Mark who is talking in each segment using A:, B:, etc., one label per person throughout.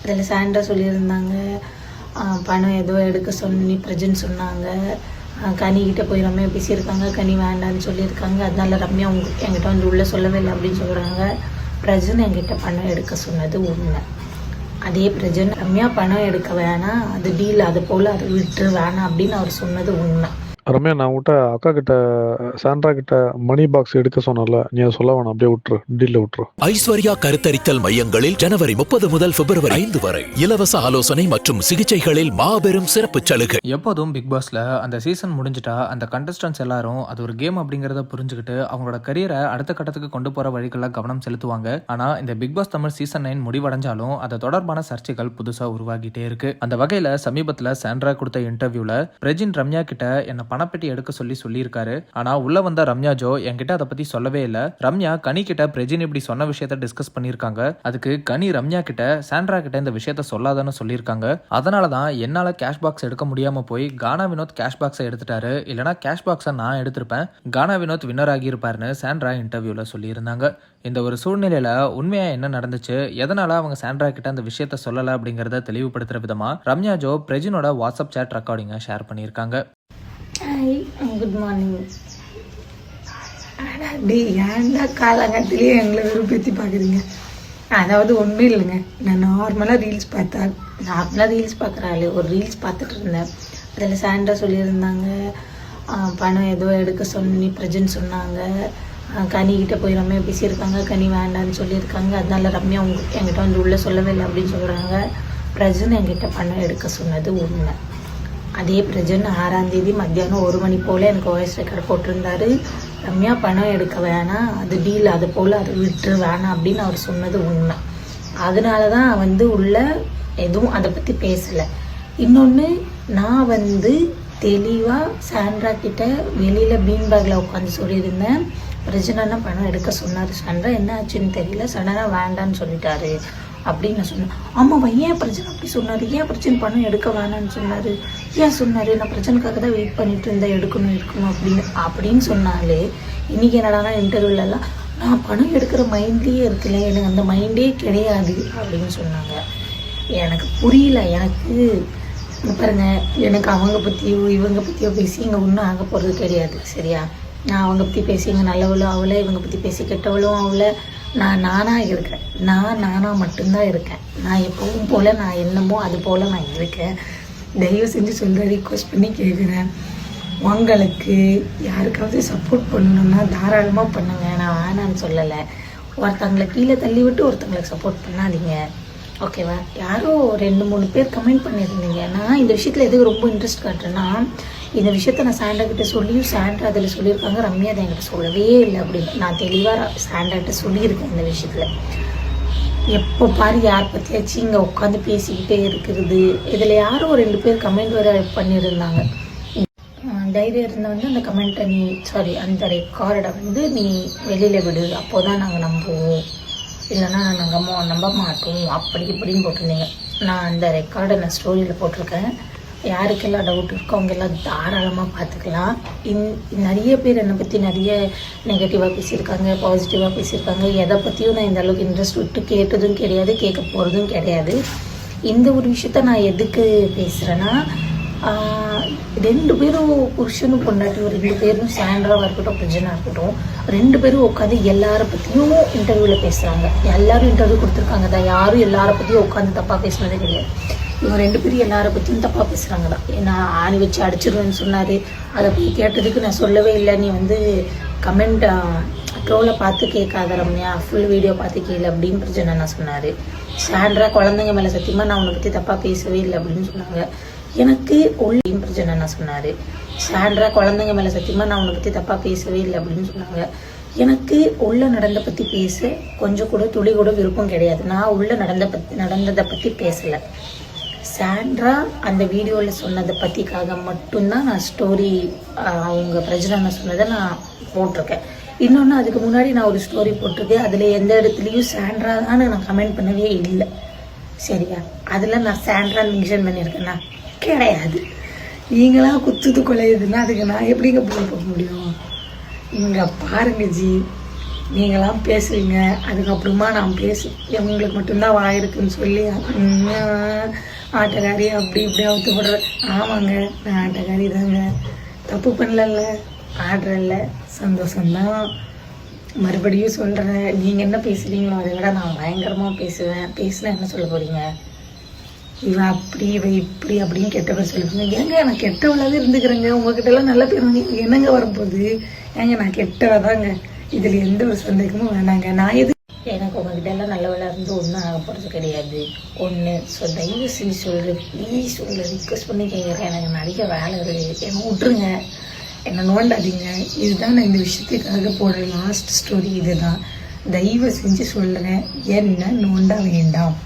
A: அதில் சாண்ட்ரா சொல்லியிருந்தாங்க பணம் ஏதோ எடுக்க சொல்லி பிரஜன் சொன்னாங்க. கனிக்கிட்ட போய் ரம்யா பேசியிருக்காங்க, கனி வேண்டான்னு சொல்லியிருக்காங்க. அதனால ரம்யா என்கிட்ட வந்து உள்ளே சொல்லவே இல்லை அப்படின்னு சொல்கிறாங்க. பிரஜன் என்கிட்ட பணம் எடுக்க சொன்னது உண்மை. அதே பிரஜன் ரம்யா பணம் எடுக்க வேணாம், அது டீல், அது போல் அதை விட்டுரு வேணாம் அப்படின்னு அவர் சொன்னது உண்மை.
B: ரம்யா, நான் உங்கள்கிட்ட அக்கா கிட்ட சாண்ட்ரா கிட்ட மணி பாக்ஸ் எடுக்க சொன்னல, நீ அதை சொல்ல வேணாம், அப்படியே விட்டுரு, டீல்ல விட்டுரு.
C: ஐஸ்வர்யா கருத்தரித்தல் மையங்களில் ஜனவரி 30 முதல் பிப்ரவரி 5 வரை இலவச ஆலோசனை மற்றும் சிகிச்சைகளில் மாபெரும் சிறப்பு சலுகை.
D: எப்போதும் பிக் பாஸ்ல அந்த சீசன் முடிஞ்சிட்டா அந்த கண்டஸ்டன்ஸ் எல்லாரும் அது ஒரு கேம் அப்படிங்கறத புரிஞ்சுக்கிட்டு அவங்களோட கரியரை அடுத்த கட்டத்துக்கு கொண்டு போற வழிகளில் கவனம் செலுத்துவாங்க. ஆனா இந்த பிக் பாஸ் தமிழ் சீசன் 9 முடிவடைஞ்சாலும் அது தொடர்பான சர்ச்சைகள் புதுசா உருவாகிட்டே இருக்கு. அந்த வகையில சமீபத்துல சாண்ட்ரா கொடுத்த இன்டர்வியூல பிரஜின் ரம்யா கிட்ட என்ன பணப்பெட்டி எடுக்க சொல்லியிருக்காரு. ஆனா உள்ள வந்த ரம்யா ஜோ என்கிட்ட அதை பத்தி சொல்லவே இல்ல. ரம்யா கனி கிட்ட பிரஜின் இப்படி சொன்ன விஷயத்த டிஸ்கஸ் பண்ணிருக்காங்க. அதுக்கு கனி ரம்யா கிட்ட சாண்ட்ரா கிட்ட இந்த விஷயத்த சொல்லாதான்னு சொல்லியிருக்காங்க. அதனாலதான் என்னால கேஷ் பாக்ஸ் எடுக்க முடியாம போய் கானா வினோத் கேஷ் பாக்ஸை எடுத்துட்டாரு, இல்லனா கேஷ் பாக்ஸை நான் எடுத்திருப்பேன், கானா வினோத் வின்னர் ஆகியிருப்பாருன்னு சாண்ட்ரா இன்டர்வியூல சொல்லியிருந்தாங்க. இந்த ஒரு சூழ்நிலையில உண்மையா என்ன நடந்துச்சு, எதனால அவங்க சாண்ட்ரா கிட்ட அந்த விஷயத்த சொல்லல அப்படிங்கறத தெளிவுபடுத்துற விதமா ரம்யா ஜோ பிரஜினோட வாட்ஸ்அப் சேட் ரெக்கார்டிங்கை ஷேர் பண்ணியிருக்காங்க.
A: Hi, good morning. டே ஏன்டா காலங்கட்டிலே எங்களை விருப்பத்தி பார்க்குறீங்க? அதாவது ஒன்றும் இல்லைங்க, நான் நார்மலாக ரீல்ஸ் பார்க்குறாள். ஒரு ரீல்ஸ் பார்த்துட்டு இருந்தேன். அதில் சாண்ட்ரா சொல்லியிருந்தாங்க பணம் ஏதோ எடுக்க சொல்லி பிரஜன் சொன்னாங்க. கனிக்கிட்ட போய் ரம்யா பேசியிருக்காங்க, கனி வேண்டான்னு சொல்லியிருக்காங்க. அதனால ரம்யா என்கிட்ட வந்து உள்ளே சொல்லவே இல்லை அப்படின்னு சொல்கிறாங்க. பிரஜன் என்கிட்ட பணம் எடுக்க சொன்னது உண்மை. அதே பிரஜன் 6ஆம் தேதி மத்தியானம் 1 மணி போல் எனக்கு வாய்ஸ் ரெக்கார்ட் போட்டிருந்தாரு. ரம்யா பணம் எடுக்க வேணாம், அது டீல், அது போல் அதை விட்டுரு வேணாம் அப்படின்னு அவர் சொன்னது உண்மை. அதனால தான் வந்து உள்ள எதுவும் அதை பற்றி பேசலை. இன்னொன்று, நான் தெளிவாக சாண்ட்ரா கிட்ட வெளியில் பீன் பேக்கில் உட்காந்து சொல்லியிருந்தேன். பிரஜனா பணம் எடுக்க சொன்னார், சாண்ட்ரா என்ன ஆச்சுன்னு தெரியல, சடனாக வேண்டான்னு சொல்லிட்டாரு அப்படின்னு நான் சொன்னேன். ஆமாவா, ஏன் பிரச்சனை அப்படி சொன்னார், ஏன் பிரச்சனை பணம் எடுக்க வேணான்னு சொன்னார், ஏன் சொன்னார், நான் பிரச்சனைக்காக தான் வெயிட் பண்ணிட்டு இருந்தேன், எடுக்கணும் அப்படின்னு சொன்னாலே. இன்றைக்கி என்னடானா இன்டர்வியூலலாம் நான் பணம் எடுக்கிற மைண்ட்லேயே இருக்கல, எனக்கு அந்த மைண்டே கிடையாது அப்படின்னு சொன்னாங்க. எனக்கு புரியல. எனக்கு பாருங்க, எனக்கு அவங்க பற்றியோ இவங்க பற்றியோ பேசி இங்கே ஒன்றும் ஆக போகிறது கிடையாது, சரியா? நான் அவங்க பற்றி பேசி இங்கே நல்லவளும் அவளை, இவங்க பற்றி பேசி கெட்டவளும் அவளை. நான் நானாக இருக்கேன், நானாக மட்டும்தான் இருக்கேன். நான் எப்பவும் போல் நான் என்னமோ அது போல் நான் இருக்கேன். தயவு செஞ்சு சொல்கிற ரிக்வெஸ்ட் பண்ணி கேட்குறேன், உங்களுக்கு யாருக்காவது சப்போர்ட் பண்ணணும்னா தாராளமாக பண்ணுங்க, நான் வேணான்னு சொல்லலை. ஒருத்தங்களை கீழே தள்ளி விட்டு ஒருத்தங்களுக்கு சப்போர்ட் பண்ணாதீங்க, ஓகேவா? யாரோ 2-3 பேர் கமெண்ட் பண்ணியிருந்தீங்க. நான் இந்த விஷயத்தில் எதுக்கு ரொம்ப இன்ட்ரெஸ்ட் காட்டுறேன்னா, இந்த விஷயத்த நான் சாண்ட்ரா கிட்ட சொல்லியும் சாண்ட்ரா அதில் சொல்லியிருக்காங்க, ரம்யா அதை என்கிட்ட சொல்லவே இல்லை அப்படின்னு நான் தெளிவாக சாண்ட்ராகிட்ட சொல்லியிருக்கேன். இந்த விஷயத்தில் எப்போ பாரு யார் பற்றியாச்சும் இங்கே உட்காந்து பேசிக்கிட்டே இருக்கிறது. இதில் யாரோ 2 பேர் கமெண்ட் வேறு பண்ணியிருந்தாங்க. தைரியம் இருந்த அந்த கமெண்ட்டை அந்த ரெக்கார்டை நீ வெளியில் விடு, அப்போ தான் நாங்கள் நம்புவோம், இல்லைன்னா நாங்கள் நம்ப மாட்டோம் அப்படி இப்படின்னு போட்டிருந்தீங்க. நான் அந்த ரெக்கார்டை நான் ஸ்டோரியில் போட்டிருக்கேன். யாருக்கெல்லாம் டவுட் இருக்கோ அவங்க எல்லாம் தாராளமாக பார்த்துக்கலாம். நிறைய பேர் என்னை பற்றி நிறைய நெகட்டிவாக பேசியிருக்காங்க, பாசிட்டிவாக பேசியிருக்காங்க. எதை பற்றியும் நான் இந்த அளவுக்கு இன்ட்ரெஸ்ட் விட்டு கேட்டதும் கிடையாது, கேட்க போகிறதும் கிடையாது. இந்த ஒரு விஷயத்த நான் எதுக்கு பேசுகிறேன்னா, 2 பேரும் புருஷனும் பொண்டாட்டி, ஒரு 2 பேரும் சாண்ட்ராவாக இருக்கட்டும் பிரஜனாக இருக்கட்டும், 2 பேரும் உட்காந்து எல்லாரை பற்றியும் இன்டர்வியூவில் பேசுகிறாங்க. எல்லாரும் இன்டர்வியூ கொடுத்துருக்காங்க தான், யாரும் எல்லாரை பற்றியும் உட்காந்து தப்பாக பேசினதே கிடையாது. இவங்க 2 பேரும் எல்லாரை பற்றியும் தப்பாக பேசுகிறாங்க தான். நான் ஆணி வச்சு அடிச்சிருவேன்னு சொன்னார், அதை போய் கேட்டதுக்கு நான் சொல்லவே இல்லை, நீ கமெண்ட் ட்ரோலை பார்த்து கேட்காத ரம்யா, ஃபுல் வீடியோ பார்த்து கேளு அப்படின்னு பிரச்சனை நான் சொன்னார். சாண்ட்ரா குழந்தைங்க மேலே சத்தியமாக நான் உன்னை பற்றி தப்பாக பேசவே இல்லை அப்படின்னு சொன்னாங்க. எனக்கு உள்ள பிரச்சனை நான் சொன்னார். சாண்ட்ரா குழந்தைங்க மேலே சத்தியமாக நான் உன்னை பற்றி தப்பாக பேசவே இல்லை அப்படின்னு சொன்னாங்க. எனக்கு உள்ள நடந்த பற்றி பேச கொஞ்சம் கூட துளி கூட விருப்பம் கிடையாது. நான் உள்ள நடந்ததை பற்றி பேசலை. சாண்ட்ரா அந்த வீடியோவில் சொன்னதை பற்றிக்காக மட்டும்தான் நான் ஸ்டோரி, அவங்க பிரஜனா சொன்னதை நான் போட்டிருக்கேன். இன்னொன்று, அதுக்கு முன்னாடி நான் ஒரு ஸ்டோரி போட்டிருக்கேன். அதில் எந்த இடத்துலையும் சாண்ட்ரா தான் நான் கமெண்ட் பண்ணவே இல்லை, சரியா? அதில் நான் சாண்ட்ரா மென்ஷன் பண்ணியிருக்கேன்னா கிடையாது. நீங்களாம் குத்துது கொலையுதுன்னா அதுக்கு நான் எப்படிங்க போக முடியும்? இங்கே பாருங்க ஜி, நீங்களாம் பேசுறீங்க, அதுக்கப்புறமா நான் உங்களுக்கு மட்டும்தான் வாயிருக்குன்னு சொல்லி ஆட்டக்காரி அப்படி இப்படி அவுத்து போடுற. ஆமாங்க, நான் ஆட்டக்காரி தாங்க, தப்பு பண்ணல, ஆடுறல்ல, சந்தோஷம்தான். மறுபடியும் சொல்கிறேன், நீங்கள் என்ன பேசுகிறீங்களோ அதை விட நான் பயங்கரமாக பேசுவேன். பேசினா என்ன சொல்ல போகிறீங்க? இவன் அப்படி இவன் இப்படி அப்படின்னு கெட்ட பேர் சொல்லிருக்கீங்க. ஏங்க நான் கெட்டவளாவே இருந்துக்கிறேங்க, உங்ககிட்ட எல்லாம் நல்ல பேர் வாங்கி என்னங்க வரப்போகுது? ஏங்க நான் கெட்டவதாங்க, இதில் எந்த ஒரு சந்தேகமும் வேணாங்க. நான் எது எனக்கு உங்ககிட்ட எல்லாம் நல்லவளாக இருந்து ஒன்றும் ஆக போகிறது கிடையாது. ஒன்று ஸோ தயவு செஞ்சு சொல்கிறேன், ப்ளீஸ் உங்களை ரிக்வெஸ்ட் பண்ணி கேட்குறேன், எனக்கு நடிக்க வேலை இருக்குது, என்ன விட்டுருங்க, என்னை நோண்டாதீங்க. இதுதான் நான் இந்த விஷயத்துக்காக போடுற லாஸ்ட் ஸ்டோரி. இதுதான், தயவு செஞ்சு சொல்கிறேன், என்ன நோண்ட வேண்டாம்.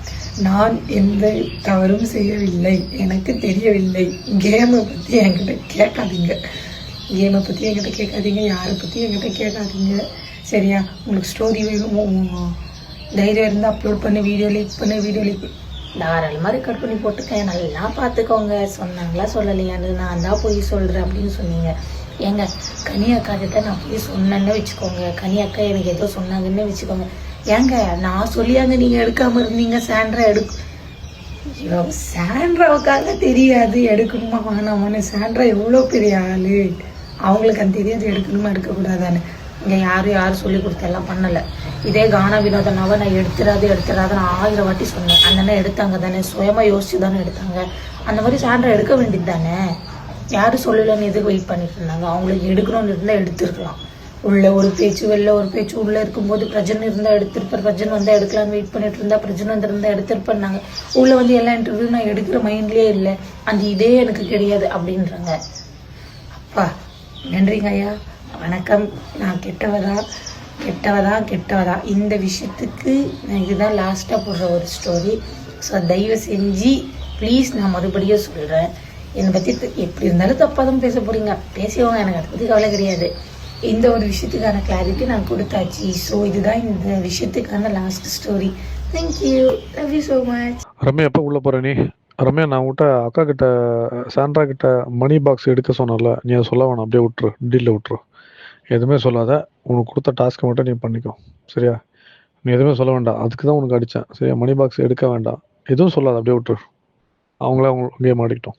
A: நான் எந்த தவறும் செய்யவில்லை, எனக்கு தெரியவில்லை. கேமை பற்றி என்கிட்ட கேட்காதீங்க, கேமை பற்றி என்கிட்ட கேட்காதீங்க, யாரை பற்றி என்கிட்ட கேட்காதீங்க, சரியா? உங்களுக்கு ஸ்டோரி வேணும், தைரியம் இருந்தால் அப்லோட் பண்ணி வீடியோ லீக் தாராளமாக ரெக்கார்ட் பண்ணி போட்டுக்கேன், நல்லா பார்த்துக்கோங்க. சொன்னாங்களா சொல்லலையான்னு நான் தான் போய் சொல்கிறேன் அப்படின்னு சொன்னீங்க. ஏங்க கனி அக்கா கிட்ட நான் போய் சொன்னேன்னு வச்சுக்கோங்க, கனி அக்கா எனக்கு ஏதோ சொன்னாங்கன்னு வச்சுக்கோங்க. ஏங்க நான் சொல்லியாங்க நீங்கள் எடுக்காமல் இருந்தீங்க. சாண்ட்ராவுக்காக தெரியாது எடுக்கணுமா வேணாமான்னு. சாண்ட்ரா எவ்வளோ பெரிய ஆள், அவங்களுக்கு அந்த தெரியாது எடுக்கணுமா எடுக்கக்கூடாதான்னு. இங்கே யாரும் சொல்லி கொடுத்தெல்லாம் பண்ணலை. இதே கானா வினோதனாவை நான் எடுத்துடாது நான் 1000 வாட்டி சொன்னேன். அந்த எடுத்தாங்க தானே, சுயமாக யோசிச்சு தானே எடுத்தாங்க. அந்த மாதிரி சாண்ட்ரா எடுக்க வேண்டியது தானே, யாரும் சொல்லலைன்னு எதுக்கு வெயிட் பண்ணிட்டு இருந்தாங்க? அவங்களுக்கு எடுக்கணும்னு இருந்தால் எடுத்துருக்கலாம். உள்ள ஒரு பேச்சு வெளில ஒரு பேச்சு, உள்ளே இருக்கும்போது பிரஜன் இருந்தால் எடுத்திருப்பார், பிரஜன் வந்தால் எடுக்கலான்னு வெயிட் பண்ணிட்டு இருந்தா, பிரஜன் வந்துருந்தால் எடுத்திருப்பாங்க. உள்ளே வந்து எல்லா இன்டர்வியூ நான் எடுக்கிற மைண்ட்லேயே இல்லை, அந்த இதே எனக்கு கிடையாது அப்படின்றாங்க. அப்பா நன்றிங்க ஐயா, வணக்கம். நான் கெட்டவதா இந்த விஷயத்துக்கு நான் இதுதான் லாஸ்ட்டாக போடுற ஒரு ஸ்டோரி. ஸோ தயவு செஞ்சு ப்ளீஸ் நான் மறுபடியும் சொல்கிறேன், என்னை பற்றி எப்படி இருந்தாலும் தப்பாக தான் பேச போகிறீங்க, பேசியவங்க, எனக்கு அதை பற்றி கவலை கிடையாது. இந்த ஒரு விஷயத்துக்கான கிளாரிட்டி நான் கொடுத்தாச்சு. ஸோ இதுதான் இந்த விஷயத்துக்கான last story. Thank you, love you so much.
B: Ramya எப்போ உள்ளே போகிற நீ? ரம்யா, நான் உங்கள்கிட்ட அக்கா கிட்ட சாண்ட்ரா கிட்ட மணி பாக்ஸ் எடுக்க சொன்னல, நீ அதை சொல்ல வேணாம், அப்படியே விட்டுரு, டீலில் விட்டுரு, எதுவுமே சொல்லாத. உனக்கு கொடுத்த டாஸ்க்கை மட்டும் நீ பண்ணிக்கோ, சரியா? நீ எதுவுமே சொல்ல வேண்டாம், அதுக்கு தான் உனக்கு அடித்தேன், சரியா? மணி பாக்ஸ் எடுக்க வேண்டாம், எதுவும் சொல்லாத, அப்படியே விட்டுரு, அவங்களே கேம் ஆடிக்கிட்டோம்.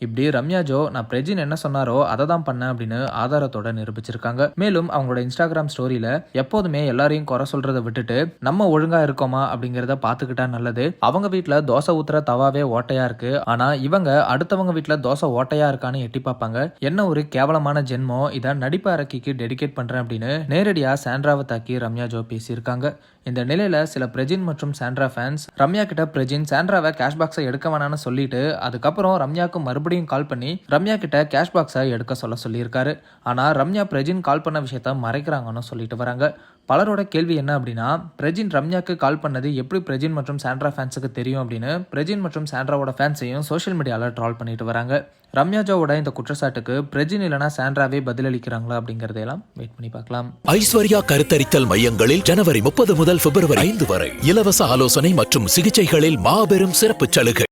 D: இப்படி ரம்யா ஜோ நான் பிரஜின் என்ன சொன்னாரோ அதை தான் பண்ணேன் அப்படின்னு ஆதாரத்தோட நிரூபிச்சிருக்காங்க. மேலும் அவங்களோட இன்ஸ்டாகிராம் ஸ்டோரியில எப்போதுமே எல்லாரையும் குறை சொல்றதை விட்டுட்டு நம்ம ஒழுங்கா இருக்கோமா அப்படிங்கறத பாத்துக்கிட்டா நல்லது. அவங்க வீட்டுல தோசை ஊத்துற தவாவே ஓட்டையா இருக்கு, ஆனா இவங்க அடுத்தவங்க வீட்டுல தோசை ஓட்டையா இருக்கான்னு எட்டி பார்ப்பாங்க. என்ன ஒரு கேவலமான ஜென்மம், இதை நடிப்பு அரக்கிக்கு டெடிகேட் பண்றேன் அப்படின்னு நேரடியா சாண்ட்ராவை தாக்கி ரம்யா ஜோ பேசியிருக்காங்க. இந்த நிலையில சில பிரஜின் மற்றும் சாண்ட்ரா ஃபேன்ஸ் ரம்யா கிட்ட பிரஜின் சாண்ட்ராவை கேஷ் பாக்ஸை எடுக்க வேணான்னு சொல்லிட்டு அதுக்கப்புறம் ரம்யாவுக்கு மறுபடியும் கால் பண்ணி ரம்யா கிட்ட கேஷ் பாக்ஸை எடுக்க சொல்லியிருக்காரு. ஆனா ரம்யா பிரஜின் கால் பண்ண விஷயத்த மறைக்கிறாங்கன்னு சொல்லிட்டு வராங்க. பலரோட கேள்வி என்ன அப்படின்னா, பிரஜின் ரம்யாக்கு கால் பண்ணது எப்படி பிரஜின் மற்றும் சாண்ட்ரா ஃபேன்ஸுக்கு தெரியும் அப்படின்னு பிரஜின் மற்றும் சாண்ட்ராவோட ஃபேன்ஸையும் சோஷியல் மீடியாவில் ட்ரால் பண்ணிட்டு வராங்க. ரம்யா ஜோவோட இந்த குற்றச்சாட்டுக்கு பிரஜின் இல்லைனா சாண்ட்ராவே பதிலளிக்கிறாங்களா அப்படிங்கறதெல்லாம் வெயிட் பண்ணி பார்க்கலாம்.
C: ஐஸ்வர்யா கருத்தரித்தல் மையங்களில் ஜனவரி 30 முதல் பிப்ரவரி 5 வரை இலவச ஆலோசனை மற்றும் சிகிச்சைகளில் மாபெரும் சிறப்பு சலுகை.